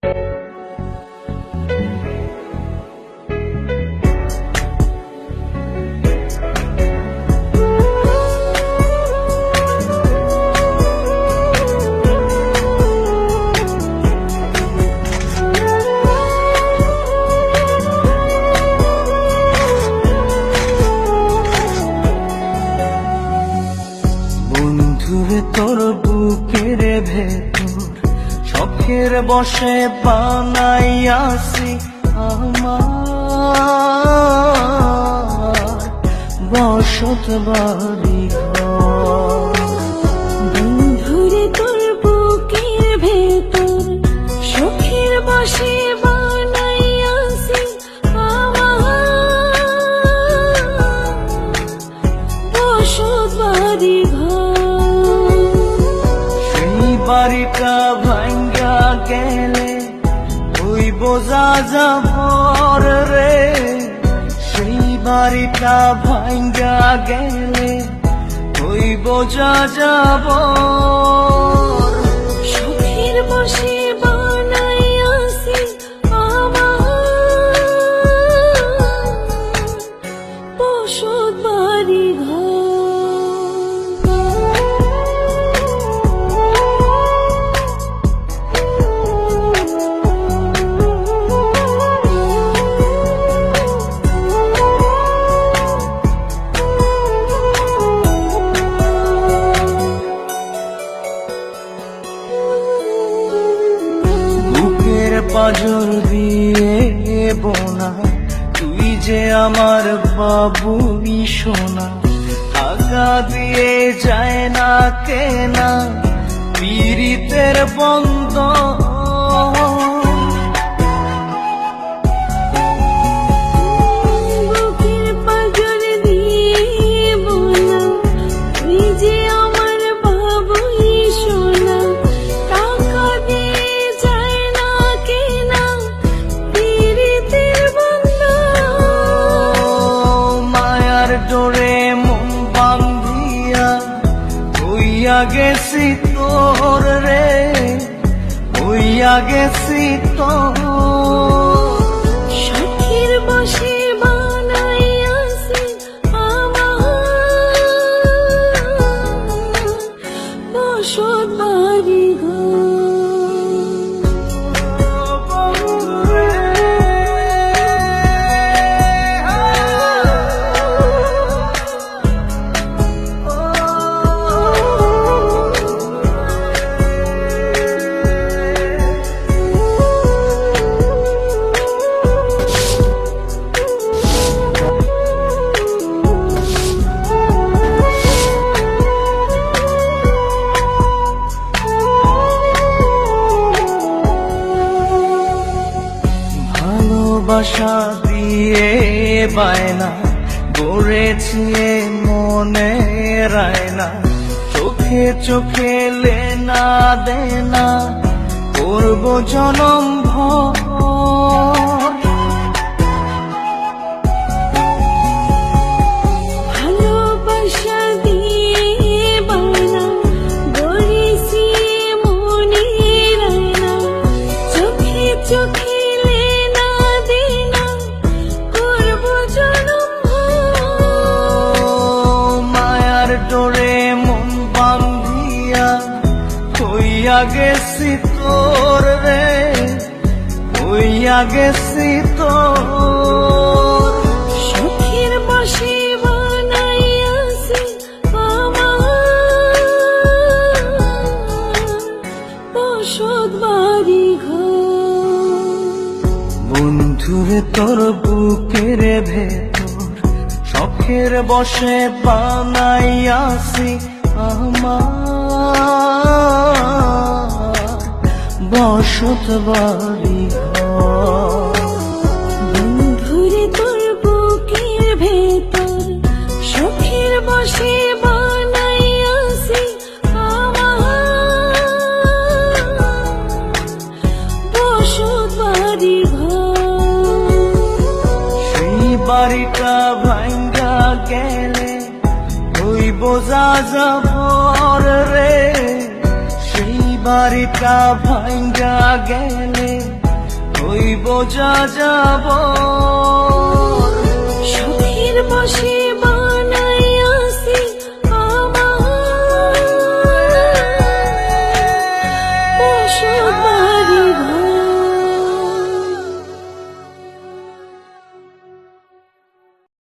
বন্ধুরে তোর বুকের ভেতর শখের বসে বানাইয়াছি আমার বসত বাড়ি ঘর। বন্ধুরে তোর বুকের ভেতর শখের বসে বানাইয়াছি আমার বসত বাড়ি ঘর। সেই বাড়িটা ভাঙ্গা গেলে ওই বোঝা যাবর রে, সেই বাড়িটা ভাঙ্গা গেলে ওই বোঝা যাবর। শখের বসে বানাইয়াছি আমার বসত বাড়ি ঘর। বুকের পাঁজর দিয়ে বোনা তুই যে আমার বাবুই সোনা, আগা দিয়ে যায় না কেনা পীড়িতের বন্ধ। বুকের পাঁজর দিয়ে বোনা তুই যে আমার বাবুই সোনা, টাকা দিয়ে যায় না কেনা পীড়িতের বন্ধন। মায়ার ডোরে মন বান্ধিয়া হইয়া গেছি তোর রে, হইয়া গেছি তোর। শখের বসে বানাইয়াছি আমার বসত বাড়ি ঘর। ভালোবাসা দিয়ে বায়না গড়েছি মনে রায়না, চোখে চোখে লেনা দেনা করব জনম ভর। ভালোবাসা দিয়ে বানা গড়েছি মনে রায়না, চোখে চোখে লেনা দেনা করব জনম ভর। মায়ার ডোরে মন বান্ধিয়া হইয়া গেছি তোর রে, হইয়া গেছি তোর। শখের বসে বানাইয়াছি আমার বসত বাড়ি ঘর। বন্ধুরে তোর বুকের ভেতর শখের বসে বানাইয়াছি আমার বসত বাড়ি ঘর। বন্ধুরে তোর বুকের ভেতর শখের বসে বানাইয়াছি আমার বসত বাড়ি ঘর। সেই বাড়িটা ভাঙ্গা গেলে ওই বোঝা যাবর রে, সেই বাড়িটা ভাঙ্গা গেলে হইব যা যাব